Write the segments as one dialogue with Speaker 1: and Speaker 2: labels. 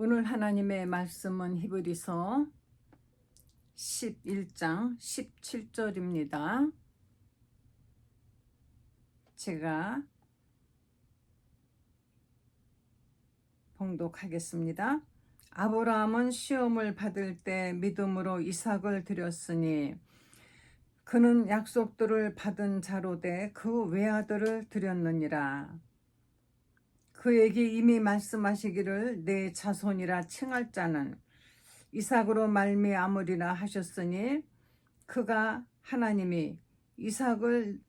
Speaker 1: 오늘 하나님의 말씀은 히브리서 11장 17절입니다. 제가 봉독하겠습니다. 아브라함은 시험을 받을 때 믿음으로 이삭을 드렸으니 그는 약속들을 받은 자로 돼 그 외아들을 드렸느니라. 그에게 이미 말씀하시기를 내 자손이라 칭할 자는 이삭으로 말미암으리라 하셨으니 그가 하나님이 이삭을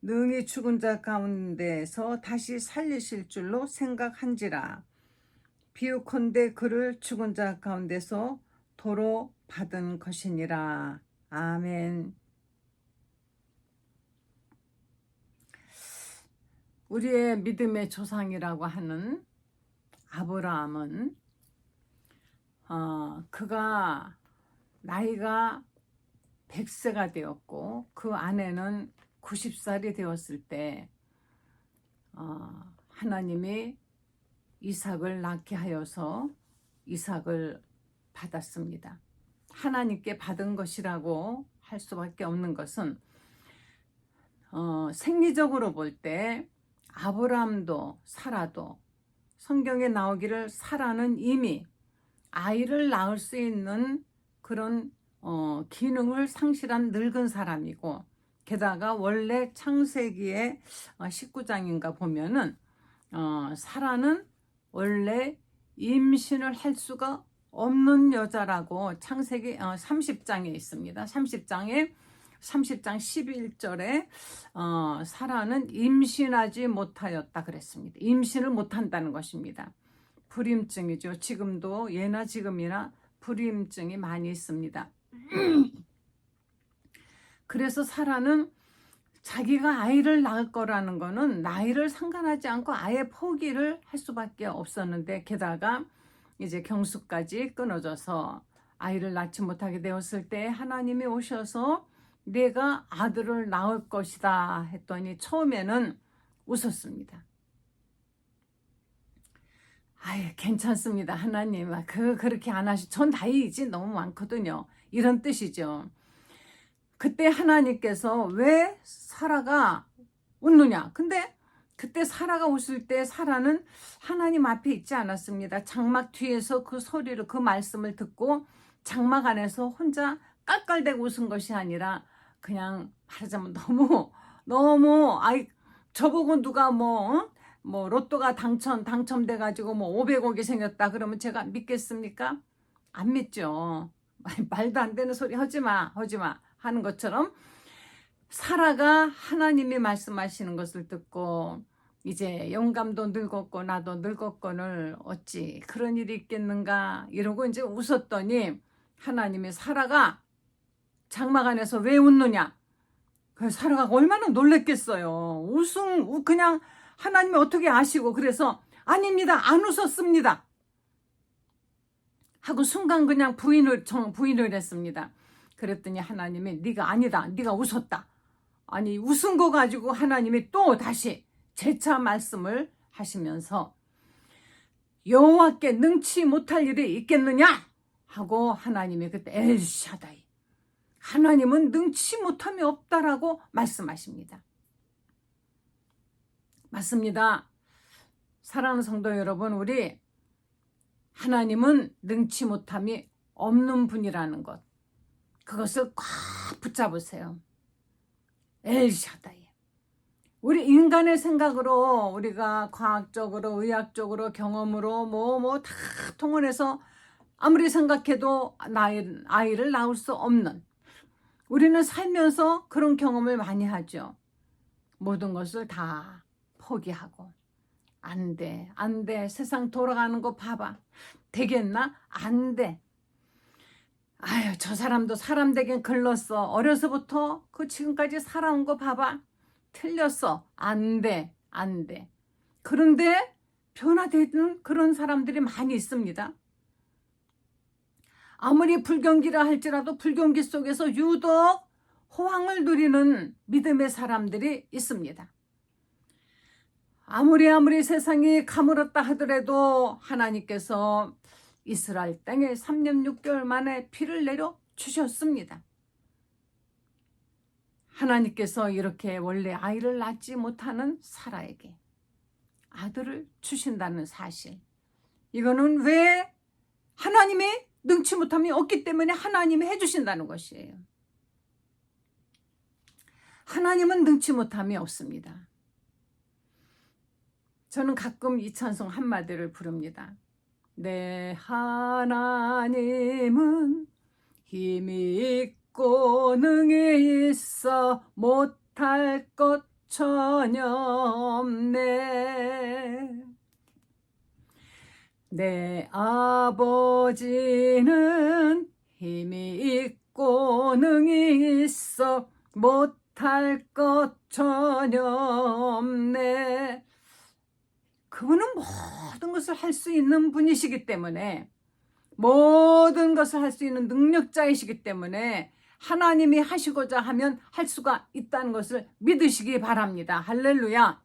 Speaker 1: 능히 죽은 자 가운데서 다시 살리실 줄로 생각한지라. 비유컨대 그를 죽은 자 가운데서 도로 받은 것이니라. 아멘. 우리의 믿음의 조상이라고 하는 아브라함은 그가 나이가 100세가 되었고 그 아내는 90살이 되었을 때 하나님이 이삭을 낳게 하여서 이삭을 받았습니다. 하나님께 받은 것이라고 할 수밖에 없는 것은 생리적으로 볼 때 아브라함도 사라도 성경에 나오기를 사라는 이미 아이를 낳을 수 있는 그런 기능을 상실한 늙은 사람이고, 게다가 원래 창세기의 19장인가 보면은 사라는 원래 임신을 할 수가 없는 여자라고 창세기 30장에 있습니다. 30장 11절에 사라는 임신하지 못하였다 그랬습니다. 임신을 못한다는 것입니다. 불임증이죠. 지금도 예나 지금이나 불임증이 많이 있습니다. 그래서 사라는 자기가 아이를 낳을 거라는 거는 나이를 상관하지 않고 아예 포기를 할 수밖에 없었는데, 게다가 이제 경수까지 끊어져서 아이를 낳지 못하게 되었을 때 하나님이 오셔서 내가 아들을 낳을 것이다 했더니 처음에는 웃었습니다. 아예 괜찮습니다. 하나님 그렇게 안 하시. 전 나이지 너무 많거든요. 이런 뜻이죠. 그때 하나님께서 왜 사라가 웃느냐? 근데 그때 사라가 웃을 때 사라는 하나님 앞에 있지 않았습니다. 장막 뒤에서 그 소리를, 그 말씀을 듣고 장막 안에서 혼자 깔깔대고 웃은 것이 아니라 그냥 말하자면 너무 저보고 누가 뭐 로또가 당첨돼가지고 500억이 생겼다 그러면 제가 믿겠습니까? 안 믿죠. 말도 안 되는 소리 하지마 하는 것처럼 사라가 하나님이 말씀하시는 것을 듣고 이제 영감도 늙었고 나도 늙었거늘 어찌 그런 일이 있겠는가 이러고 이제 웃었더니 하나님이 사라가 장막 안에서 왜 웃느냐? 그래서 사라가 얼마나 놀랬겠어요. 그냥 하나님이 어떻게 아시고, 그래서 아닙니다, 안 웃었습니다 하고 순간 그냥 부인을 했습니다. 그랬더니 하나님이 네가 아니다, 네가 웃었다. 아니 웃은 거 가지고 하나님이 또 다시 재차 말씀을 하시면서 여호와께 능치 못할 일이 있겠느냐 하고 하나님이 그때 엘샤다이, 하나님은 능치 못함이 없다라고 말씀하십니다. 맞습니다. 사랑하는 성도 여러분, 우리 하나님은 능치 못함이 없는 분이라는 것, 그것을 꽉 붙잡으세요. 엘샤다이. 우리 인간의 생각으로, 우리가 과학적으로 의학적으로 경험으로 다 통원해서 아무리 생각해도 아이를 낳을 수 없는, 우리는 살면서 그런 경험을 많이 하죠. 모든 것을 다 포기하고 안 돼 세상 돌아가는 거 봐봐, 되겠나? 안 돼. 아유, 저 사람도 사람 되긴 글렀어. 어려서부터 그 지금까지 살아온 거 봐봐, 틀렸어. 안 돼. 그런데 변화되는 그런 사람들이 많이 있습니다. 아무리 불경기라 할지라도 불경기 속에서 유독 호황을 누리는 믿음의 사람들이 있습니다. 아무리 세상이 가물었다 하더라도 하나님께서 이스라엘 땅에 3년 6개월 만에 피를 내려 주셨습니다. 하나님께서 이렇게 원래 아이를 낳지 못하는 사라에게 아들을 주신다는 사실, 이거는 왜 하나님의 능치 못함이 없기 때문에 하나님이 해주신다는 것이에요. 하나님은 능치 못함이 없습니다. 저는 가끔 이 찬송 한마디를 부릅니다. 내 하나님은 힘이 있고 능히 있어 못할 것 전혀 없네. 내 아버지는 힘이 있고 능히 있어 못할 것 전혀 없네. 그분은 모든 것을 할 수 있는 분이시기 때문에, 모든 것을 할 수 있는 능력자이시기 때문에 하나님이 하시고자 하면 할 수가 있다는 것을 믿으시기 바랍니다. 할렐루야.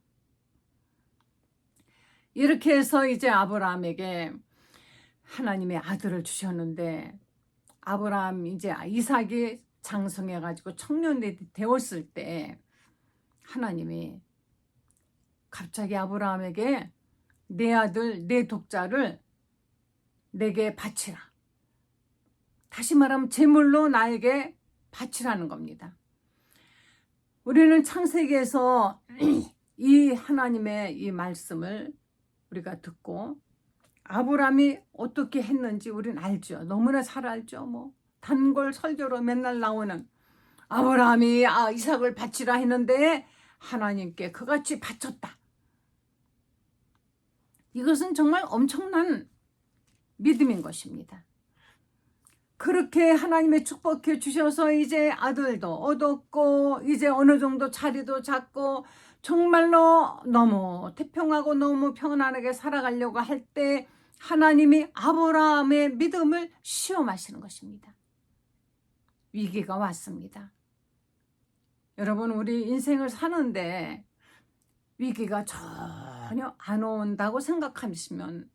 Speaker 1: 이렇게 해서 이제 아브라함에게 하나님의 아들을 주셨는데, 아브라함 이제 이삭이 장성해가지고 청년이 되었을 때 하나님이 갑자기 아브라함에게 내 아들, 내 독자를 내게 바치라. 다시 말하면 제물로 나에게 바치라는 겁니다. 우리는 창세기에서 이 하나님의 이 말씀을 우리가 듣고 아브라함이 어떻게 했는지 우리는 알죠. 너무나 잘 알죠. 뭐 단골 설교로 맨날 나오는 아브라함이 이삭을 바치라 했는데 하나님께 그같이 바쳤다. 이것은 정말 엄청난 믿음인 것입니다. 그렇게 하나님의 축복해 주셔서 이제 아들도 얻었고 이제 어느 정도 자리도 잡고 정말로 너무 태평하고 너무 평안하게 살아가려고 할 때 하나님이 아브라함의 믿음을 시험하시는 것입니다. 위기가 왔습니다. 여러분, 우리 인생을 사는데 위기가 전혀 안 온다고 생각하시면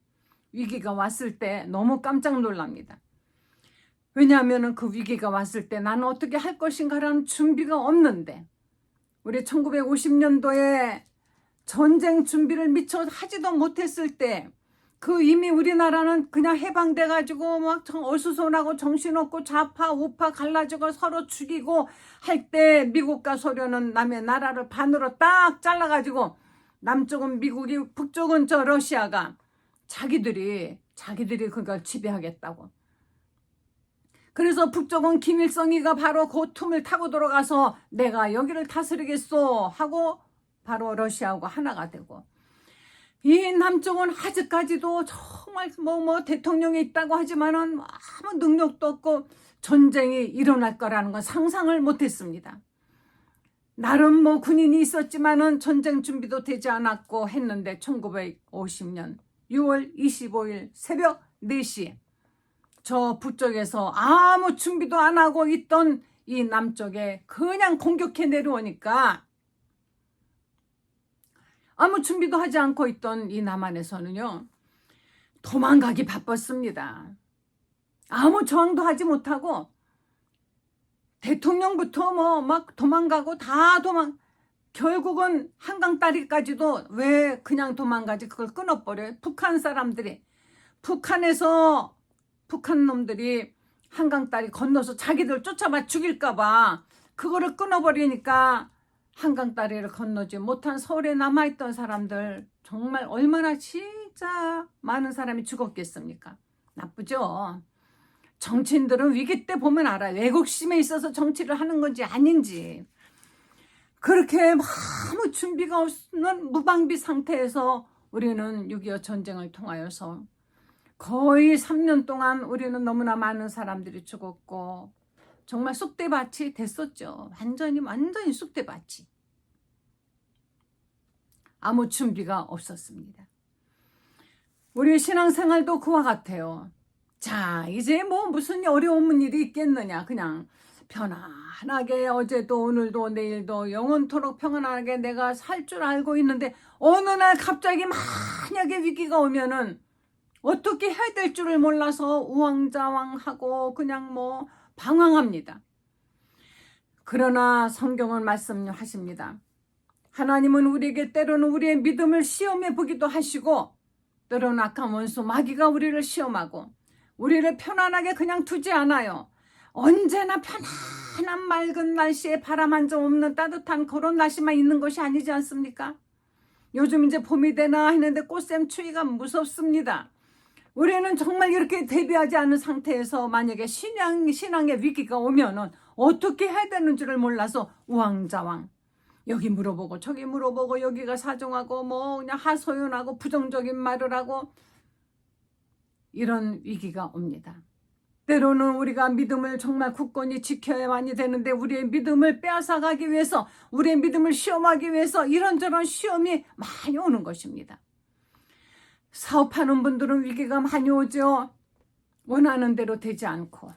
Speaker 1: 위기가 왔을 때 너무 깜짝 놀랍니다. 왜냐하면 그 위기가 왔을 때 나는 어떻게 할 것인가라는 준비가 없는데, 우리 1950년도에 전쟁 준비를 미처 하지도 못했을 때 그 이미 우리나라는 그냥 해방돼 가지고 막 어수선하고 정신없고 좌파 우파 갈라지고 서로 죽이고 할 때 미국과 소련은 남의 나라를 반으로 딱 잘라가지고 남쪽은 미국이 북쪽은 저 러시아가 자기들이 그걸 지배하겠다고. 그래서 북쪽은 김일성이가 바로 그 틈을 타고 들어가서 내가 여기를 다스리겠소 하고 바로 러시아하고 하나가 되고, 이 남쪽은 아직까지도 정말 뭐 대통령이 있다고 하지만은 아무 능력도 없고 전쟁이 일어날 거라는 건 상상을 못했습니다. 나름 뭐 군인이 있었지만은 전쟁 준비도 되지 않았고 했는데 1950년 6월 25일 새벽 4시 저 북쪽에서 아무 준비도 안 하고 있던 이 남쪽에 그냥 공격해 내려오니까, 아무 준비도 하지 않고 있던 이 남한에서는요 도망가기 바빴습니다. 아무 저항도 하지 못하고 대통령부터 뭐 막 도망가고 다 결국은 한강다리까지도 왜 그냥 도망가지, 그걸 끊어버려요. 북한 사람들이, 북한 놈들이 한강다리 건너서 자기들 쫓아봐 죽일까봐 그거를 끊어버리니까 한강다리를 건너지 못한 서울에 남아있던 사람들 정말 얼마나 진짜 많은 사람이 죽었겠습니까? 나쁘죠? 정치인들은 위기 때 보면 알아요. 애국심에 있어서 정치를 하는 건지 아닌지. 그렇게 아무 준비가 없는 무방비 상태에서 우리는 6.25 전쟁을 통하여서 거의 3년 동안 우리는 너무나 많은 사람들이 죽었고 정말 쑥대밭이 됐었죠. 완전히 쑥대밭이. 아무 준비가 없었습니다. 우리 신앙생활도 그와 같아요. 자, 이제 뭐 무슨 어려운 일이 있겠느냐. 그냥 편안하게 어제도 오늘도 내일도 영원토록 평안하게 내가 살 줄 알고 있는데 어느 날 갑자기 만약에 위기가 오면은 어떻게 해야 될 줄을 몰라서 우왕좌왕하고 그냥 뭐 방황합니다. 그러나 성경은 말씀하십니다. 하나님은 우리에게 때로는 우리의 믿음을 시험해 보기도 하시고, 때로는 악한 원수 마귀가 우리를 시험하고 우리를 편안하게 그냥 두지 않아요. 언제나 편안한 맑은 날씨에 바람 한 점 없는 따뜻한 그런 날씨만 있는 것이 아니지 않습니까? 요즘 이제 봄이 되나 했는데 꽃샘 추위가 무섭습니다. 우리는 정말 이렇게 대비하지 않은 상태에서 만약에 신앙의 위기가 오면은 어떻게 해야 되는지를 몰라서 우왕좌왕, 여기 물어보고 저기 물어보고 여기가 사정하고 뭐 그냥 하소연하고 부정적인 말을 하고, 이런 위기가 옵니다. 때로는 우리가 믿음을 정말 굳건히 지켜야만이 되는데 우리의 믿음을 빼앗아가기 위해서, 우리의 믿음을 시험하기 위해서 이런저런 시험이 많이 오는 것입니다. 사업하는 분들은 위기가 많이 오죠. 원하는 대로 되지 않고,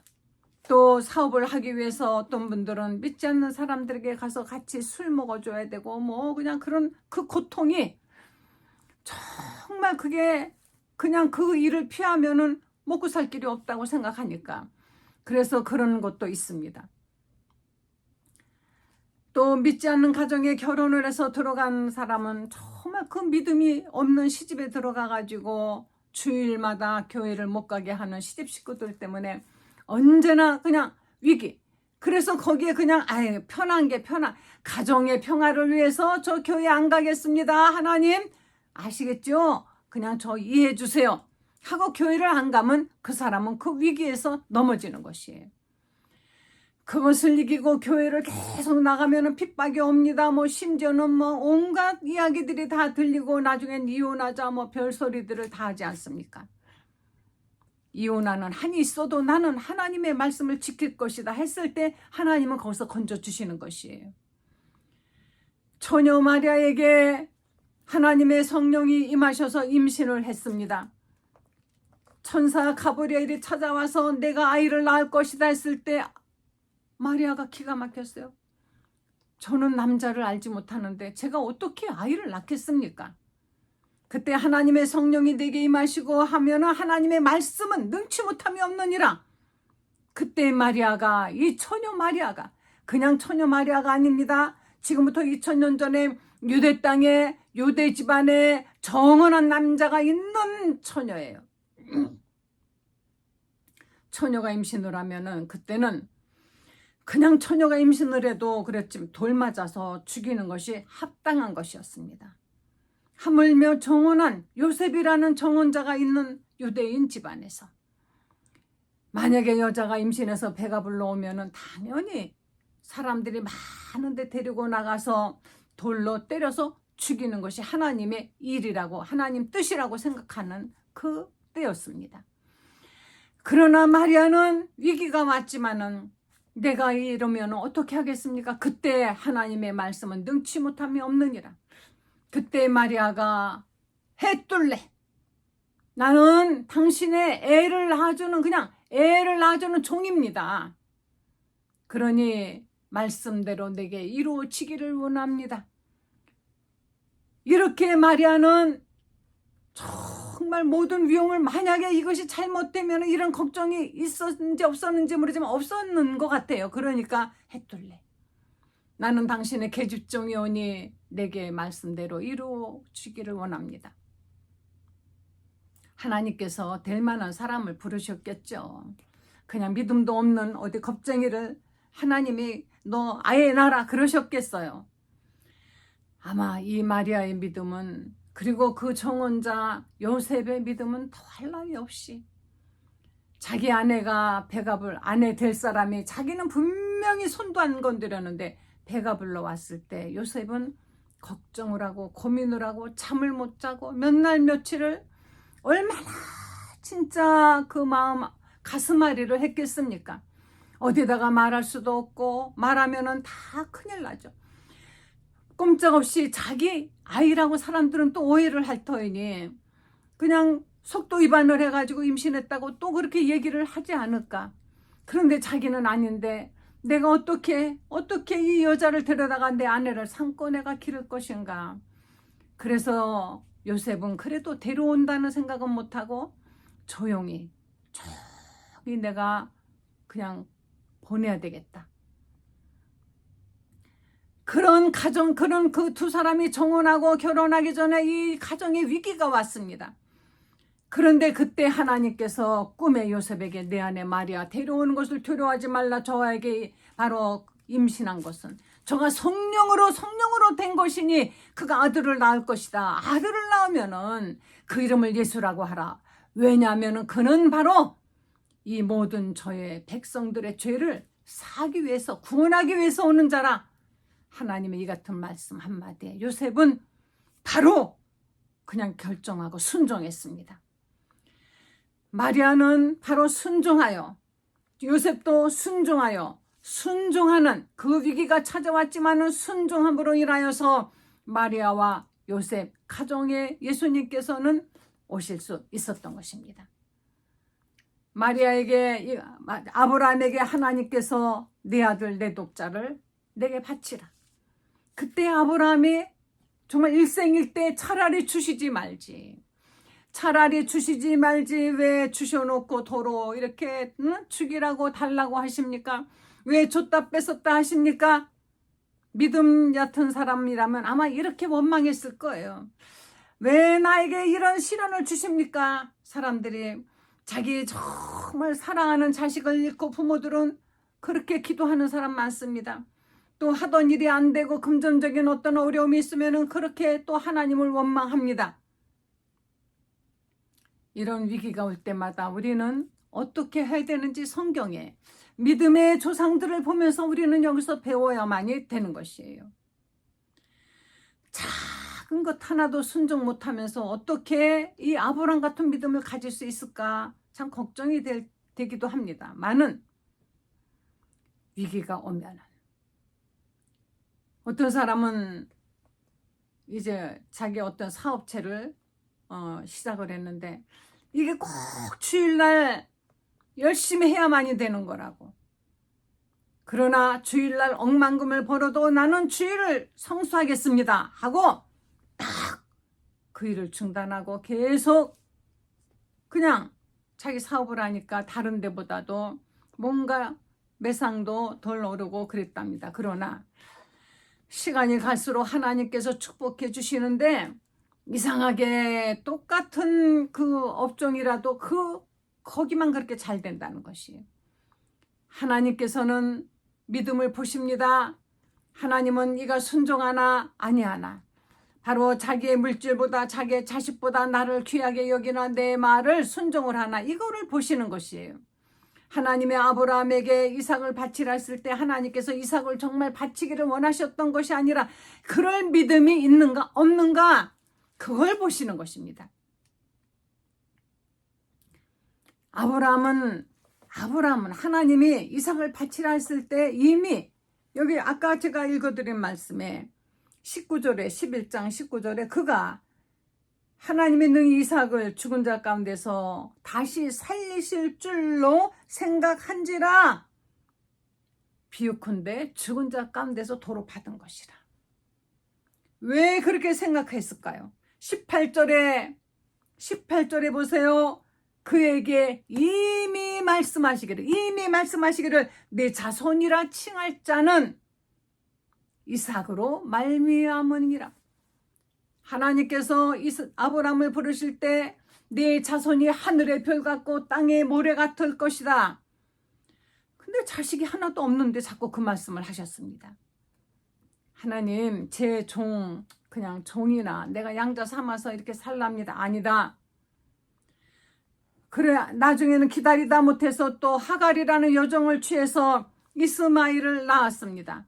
Speaker 1: 또 사업을 하기 위해서 어떤 분들은 믿지 않는 사람들에게 가서 같이 술 먹어줘야 되고 뭐 그냥 그런 그 고통이 정말, 그게 그냥 그 일을 피하면은 먹고 살 길이 없다고 생각하니까 그래서 그런 것도 있습니다. 또 믿지 않는 가정에 결혼을 해서 들어간 사람은 정말 그 믿음이 없는 시집에 들어가 가지고 주일마다 교회를 못 가게 하는 시집 식구들 때문에 언제나 그냥 위기. 그래서 거기에 그냥 편한 게 편한, 가정의 평화를 위해서 저 교회 안 가겠습니다. 하나님 아시겠죠? 그냥 저 이해해 주세요 하고 교회를 안 가면 그 사람은 그 위기에서 넘어지는 것이에요. 그것을 이기고 교회를 계속 나가면 핍박이 옵니다. 뭐 심지어는 뭐 온갖 이야기들이 다 들리고 나중엔 이혼하자 뭐 별소리들을 다 하지 않습니까? 이혼하는 한이 있어도 나는 하나님의 말씀을 지킬 것이다 했을 때 하나님은 거기서 건져주시는 것이에요. 처녀 마리아에게 하나님의 성령이 임하셔서 임신을 했습니다. 천사 가브리엘이 찾아와서 내가 아이를 낳을 것이다 했을 때 마리아가 기가 막혔어요. 저는 남자를 알지 못하는데 제가 어떻게 아이를 낳겠습니까? 그때 하나님의 성령이 내게 임하시고 하면 하나님의 말씀은 능치 못함이 없느니라. 그때 마리아가, 이 처녀 마리아가 그냥 처녀 마리아가 아닙니다. 지금부터 2000년 전에 유대 땅에 유대 집안에 정언한 남자가 있는 처녀예요. 처녀가 임신을 하면은 그때는 그냥 처녀가 임신을 해도 그랬지만 돌 맞아서 죽이는 것이 합당한 것이었습니다. 하물며 정언한 요셉이라는 정언자가 있는 유대인 집안에서 만약에 여자가 임신해서 배가 불러오면은 당연히 사람들이 많은데 데리고 나가서 돌로 때려서 죽이는 것이 하나님의 일이라고, 하나님 뜻이라고 생각하는 그 때였습니다. 그러나 마리아는 위기가 왔지만은 내가 이러면 어떻게 하겠습니까? 그때 하나님의 말씀은 능치 못함이 없느니라. 그때 마리아가 해둘래, 나는 당신의 애를 낳아주는, 그냥 애를 낳아주는 종입니다. 그러니 말씀대로 내게 이루어지기를 원합니다. 이렇게 마리아는 정말 모든 위험을, 만약에 이것이 잘못되면 이런 걱정이 있었는지 없었는지 모르지만 없었는 것 같아요. 그러니까 해둘래, 나는 당신의 계집종이오니 내게 말씀대로 이루어지기를 원합니다. 하나님께서 될 만한 사람을 부르셨겠죠. 그냥 믿음도 없는 어디 겁쟁이를 하나님이 너 아예 낳아라 그러셨겠어요. 아마 이 마리아의 믿음은, 그리고 그 정언자 요셉의 믿음은 더할 나위 없이, 자기 아내가 아내 될 사람이 자기는 분명히 손도 안 건드렸는데 배가 불러왔을 때 요셉은 걱정을 하고 고민을 하고 잠을 못 자고 몇 날 며칠을 얼마나 진짜 그 마음 가슴앓이를 했겠습니까? 어디다가 말할 수도 없고 말하면은 다 큰일 나죠. 꼼짝없이 자기 아이라고 사람들은 또 오해를 할 터이니 그냥 속도 위반을 해가지고 임신했다고 또 그렇게 얘기를 하지 않을까. 그런데 자기는 아닌데 내가 어떻게 이 여자를 데려다가 내 아내를 삼고 내가 기를 것인가. 그래서 요셉은 그래도 데려온다는 생각은 못하고 조용히 내가 그냥 보내야 되겠다. 그런 가정, 그런 그 두 사람이 정혼하고 결혼하기 전에 이 가정에 위기가 왔습니다. 그런데 그때 하나님께서 꿈에 요셉에게 내 아내 마리아 데려오는 것을 두려워하지 말라. 저에게 바로 임신한 것은 저가 성령으로 된 것이니 그가 아들을 낳을 것이다. 아들을 낳으면은 그 이름을 예수라고 하라. 왜냐하면은 그는 바로 이 모든 저의 백성들의 죄를 사하기 위해서, 구원하기 위해서 오는 자라. 하나님의 이 같은 말씀 한마디에 요셉은 바로 그냥 결정하고 순종했습니다. 마리아는 바로 순종하여, 요셉도 순종하여, 순종하는 그 위기가 찾아왔지만은 순종함으로 인하여서 마리아와 요셉 가정에 예수님께서는 오실 수 있었던 것입니다. 마리아에게, 아브라함에게 하나님께서 내 아들 내 독자를 내게 바치라. 그때 아브라함이 정말 일생일대 차라리 주시지 말지 왜 주셔놓고 도로 이렇게 죽이라고 달라고 하십니까? 왜 줬다 뺏었다 하십니까? 믿음 얕은 사람이라면 아마 이렇게 원망했을 거예요. 왜 나에게 이런 시련을 주십니까? 사람들이 자기 정말 사랑하는 자식을 잃고 부모들은 그렇게 기도하는 사람 많습니다. 또 하던 일이 안 되고 금전적인 어떤 어려움이 있으면 그렇게 또 하나님을 원망합니다. 이런 위기가 올 때마다 우리는 어떻게 해야 되는지 성경에 믿음의 조상들을 보면서 우리는 여기서 배워야만이 되는 것이에요. 작은 것 하나도 순종 못하면서 어떻게 이 아브라함 같은 믿음을 가질 수 있을까 참 걱정이 되기도 합니다. 많은 위기가 오면 어떤 사람은 이제 자기 어떤 사업체를 시작을 했는데 이게 꼭 주일날 열심히 해야만이 되는 거라고. 그러나 주일날 억만금을 벌어도 나는 주일을 성수하겠습니다 하고 딱 그 일을 중단하고 계속 그냥 자기 사업을 하니까 다른 데보다도 뭔가 매상도 덜 오르고 그랬답니다. 그러나 시간이 갈수록 하나님께서 축복해 주시는데 이상하게 똑같은 그 업종이라도 거기만 그렇게 잘 된다는 것이에요. 하나님께서는 믿음을 보십니다. 하나님은 이가 순종하나 아니하나 바로 자기의 물질보다 자기의 자식보다 나를 귀하게 여기나 내 말을 순종을 하나 이거를 보시는 것이에요. 하나님의 아브라함에게 이삭을 바치라 했을 때 하나님께서 이삭을 정말 바치기를 원하셨던 것이 아니라 그럴 믿음이 있는가 없는가 그걸 보시는 것입니다. 아브라함은 하나님이 이삭을 바치라 했을 때 이미 여기 아까 제가 읽어드린 말씀에 19절에 11장 19절에 그가 하나님이 능히 이삭을 죽은 자 가운데서 다시 살리실 줄로 생각한지라 비유컨대 죽은 자 가운데서 도로 받은 것이라. 왜 그렇게 생각했을까요? 18절에 보세요. 그에게 이미 말씀하시기를 내 자손이라 칭할 자는 이삭으로 말미암으니라. 하나님께서 아브라함을 부르실 때 내 자손이 하늘의 별 같고 땅의 모래 같을 것이다. 근데 자식이 하나도 없는데 자꾸 그 말씀을 하셨습니다. 하나님 제 그냥 종이나 내가 양자 삼아서 이렇게 살랍니다. 아니다. 그래 나중에는 기다리다 못해서 또 하갈이라는 여종을 취해서 이스마엘을 낳았습니다.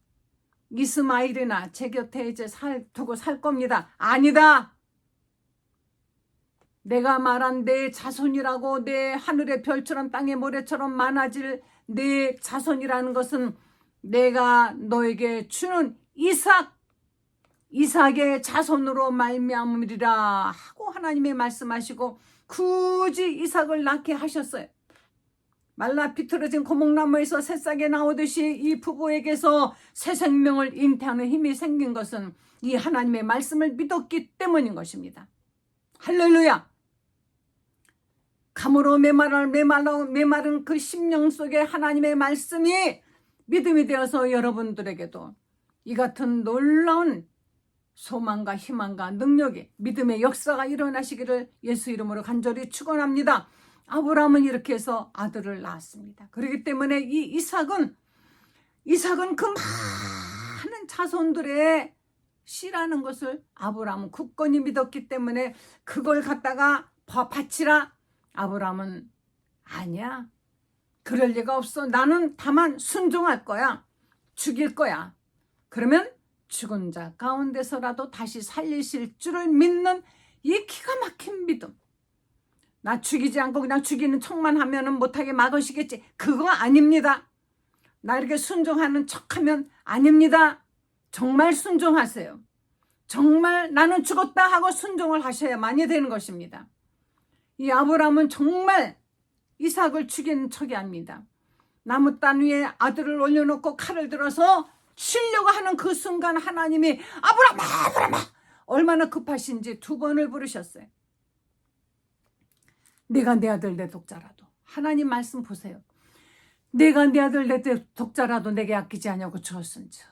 Speaker 1: 이스마엘이나 제 곁에 이제 두고 살 겁니다. 아니다. 내가 말한 내 자손이라고 내 하늘의 별처럼 땅의 모래처럼 많아질 내 자손이라는 것은 내가 너에게 주는 이삭의 자손으로 말미암으리라 하고 하나님이 말씀하시고 굳이 이삭을 낳게 하셨어요. 말라 비틀어진 고목나무에서 새싹이 나오듯이 이 부부에게서 새 생명을 잉태하는 힘이 생긴 것은 이 하나님의 말씀을 믿었기 때문인 것입니다. 할렐루야. 감으로 메마른 그 심령 속에 하나님의 말씀이 믿음이 되어서 여러분들에게도 이 같은 놀라운 소망과 희망과 능력이, 믿음의 역사가 일어나시기를 예수 이름으로 간절히 축원합니다. 아브라함은 이렇게 해서 아들을 낳았습니다. 그렇기 때문에 이 이삭은 그 많은 자손들의 씨라는 것을 아브라함은 굳건히 믿었기 때문에 그걸 갖다가 바치라. 아브라함은 아니야, 그럴 리가 없어. 나는 다만 순종할 거야. 죽일 거야. 그러면 죽은 자 가운데서라도 다시 살리실 줄을 믿는 이 기가 막힌 믿음. 나 죽이지 않고 그냥 죽이는 척만 하면은 못하게 막으시겠지. 그거 아닙니다. 나 이렇게 순종하는 척하면 아닙니다. 정말 순종하세요. 정말 나는 죽었다 하고 순종을 하셔야만이 되는 것입니다. 이 아브라함은 정말 이삭을 죽이는 척이 아닙니다. 나무 단 위에 아들을 올려놓고 칼을 들어서 치려고 하는 그 순간 하나님이 아브라함아 얼마나 급하신지 2번을 부르셨어요. 내가 내 아들 내 독자라도, 하나님 말씀 보세요. 내가 내 아들 내 독자라도 내게 아끼지 않냐고 주었은즉.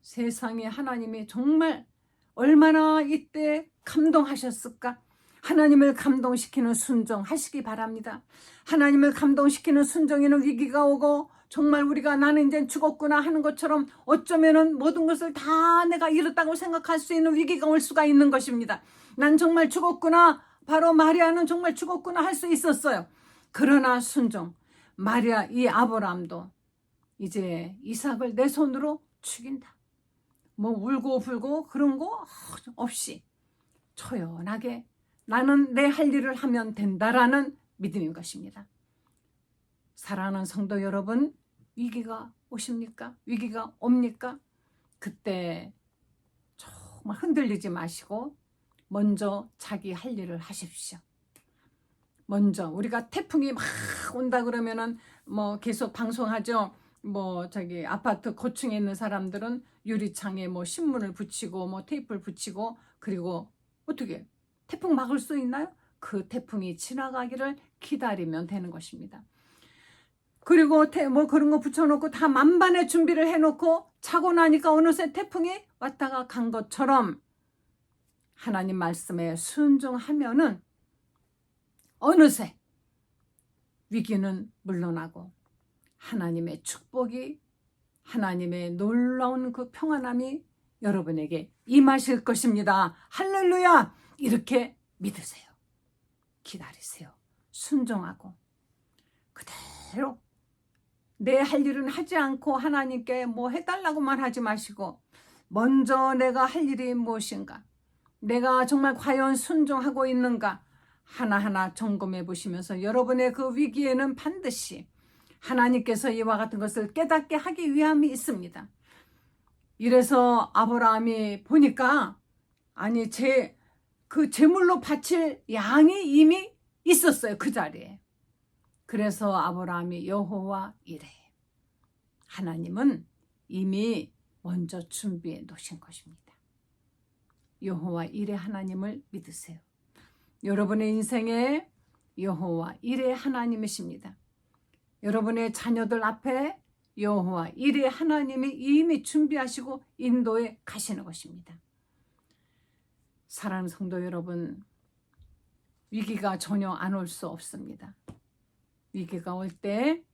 Speaker 1: 세상에 하나님이 정말 얼마나 이때 감동하셨을까. 하나님을 감동시키는 순종하시기 바랍니다. 하나님을 감동시키는 순종에는 위기가 오고, 정말 우리가 나는 이제 죽었구나 하는 것처럼 어쩌면은 모든 것을 다 내가 잃었다고 생각할 수 있는 위기가 올 수가 있는 것입니다. 난 정말 죽었구나, 바로 마리아는 정말 죽었구나 할 수 있었어요. 그러나 순종, 마리아, 이 아브라함도 이제 이삭을 내 손으로 죽인다. 뭐 울고 불고 그런 거 없이 초연하게 나는 내 할 일을 하면 된다라는 믿음인 것입니다. 사랑하는 성도 여러분, 위기가 오십니까? 위기가 옵니까? 그때 정말 흔들리지 마시고 먼저 자기 할 일을 하십시오. 먼저 우리가 태풍이 막 온다 그러면은 뭐 계속 방송하죠. 뭐 저기 아파트 고층에 있는 사람들은 유리창에 뭐 신문을 붙이고 뭐 테이프를 붙이고, 그리고 어떻게 태풍 막을 수 있나요? 그 태풍이 지나가기를 기다리면 되는 것입니다. 그리고 뭐 그런 거 붙여놓고 다 만반의 준비를 해놓고 자고 나니까 어느새 태풍이 왔다가 간 것처럼 하나님 말씀에 순종하면은 어느새 위기는 물러나고 하나님의 축복이, 하나님의 놀라운 그 평안함이 여러분에게 임하실 것입니다. 할렐루야! 이렇게 믿으세요. 기다리세요. 순종하고 그대로 내 할 일은 하지 않고 하나님께 뭐 해달라고만 하지 마시고 먼저 내가 할 일이 무엇인가, 내가 정말 과연 순종하고 있는가 하나하나 점검해 보시면서 여러분의 그 위기에는 반드시 하나님께서 이와 같은 것을 깨닫게 하기 위함이 있습니다. 이래서 아브라함이 보니까 아니 그 제물로 바칠 양이 이미 있었어요. 그 자리에. 그래서 아브라함이 여호와 이레, 하나님은 이미 먼저 준비해 놓으신 것입니다. 여호와 이레 하나님을 믿으세요. 여러분의 인생에 여호와 이레 하나님이십니다. 여러분의 자녀들 앞에 여호와 이레 하나님이 이미 준비하시고 인도해 가시는 것입니다. 사랑하는 성도 여러분, 위기가 전혀 안 올 수 없습니다. 위기가 올 때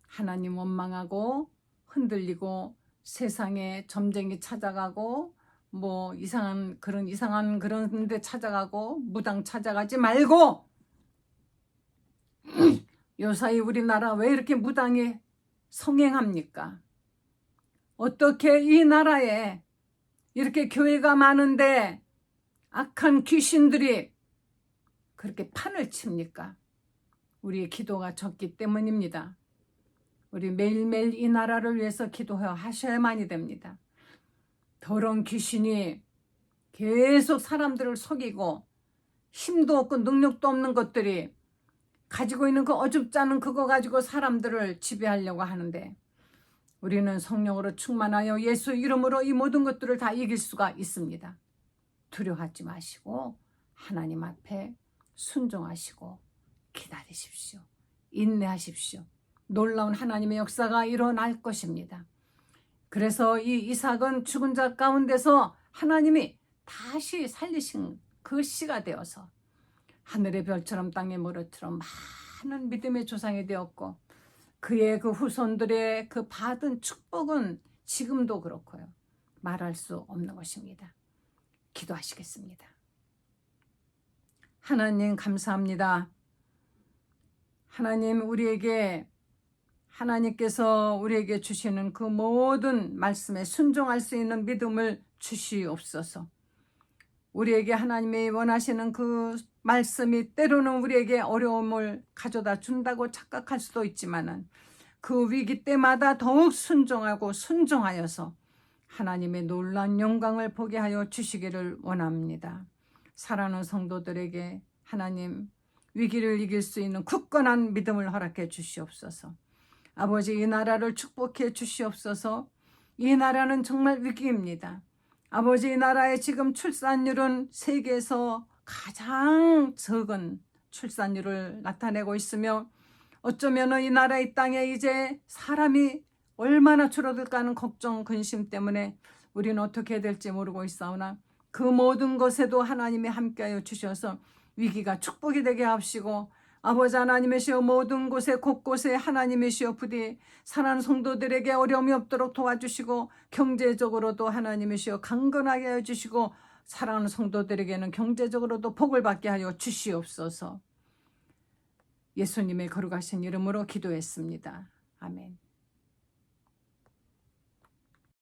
Speaker 1: 하나님 원망하고 흔들리고 세상에 점쟁이 찾아가고 뭐 이상한 그런 데 찾아가고 무당 찾아가지 말고 요사이 우리나라 왜 이렇게 무당이 성행합니까? 어떻게 이 나라에 이렇게 교회가 많은데 악한 귀신들이 그렇게 판을 칩니까? 우리의 기도가 적기 때문입니다. 우리 매일매일 이 나라를 위해서 기도하셔야만이 됩니다. 더러운 귀신이 계속 사람들을 속이고 힘도 없고 능력도 없는 것들이 가지고 있는 그 어줍지 않은 그거 가지고 사람들을 지배하려고 하는데 우리는 성령으로 충만하여 예수 이름으로 이 모든 것들을 다 이길 수가 있습니다. 두려워하지 마시고 하나님 앞에 순종하시고 기다리십시오. 인내하십시오. 놀라운 하나님의 역사가 일어날 것입니다. 그래서 이 이삭은 죽은 자 가운데서 하나님이 다시 살리신 그 씨가 되어서 하늘의 별처럼 땅의 모래처럼 많은 믿음의 조상이 되었고, 그의 그 후손들의 그 받은 축복은 지금도 그렇고요. 말할 수 없는 것입니다. 기도하시겠습니다. 하나님 감사합니다. 하나님, 하나님께서 우리에게 주시는 그 모든 말씀에 순종할 수 있는 믿음을 주시옵소서. 우리에게 하나님이 원하시는 그 말씀이 때로는 우리에게 어려움을 가져다 준다고 착각할 수도 있지만은, 그 위기 때마다 더욱 순종하고 순종하여서 하나님의 놀라운 영광을 보게 하여 주시기를 원합니다. 사랑하는 성도들에게 하나님, 위기를 이길 수 있는 굳건한 믿음을 허락해 주시옵소서. 아버지, 이 나라를 축복해 주시옵소서. 이 나라는 정말 위기입니다. 아버지, 이 나라의 지금 출산율은 세계에서 가장 적은 출산율을 나타내고 있으며, 어쩌면 이 나라 이 땅에 이제 사람이 얼마나 줄어들까 하는 걱정, 근심 때문에 우리는 어떻게 해야 될지 모르고 있사오나, 그 모든 것에도 하나님이 함께하여 주셔서 위기가 축복이 되게 하시고, 아버지 하나님이시여, 모든 곳에 곳곳에 하나님이시여 부디 사랑하는 성도들에게 어려움이 없도록 도와주시고, 경제적으로도 하나님이시여 강건하게 하여 주시고, 사랑하는 성도들에게는 경제적으로도 복을 받게 하여 주시옵소서. 예수님의 거룩하신 이름으로 기도했습니다. 아멘.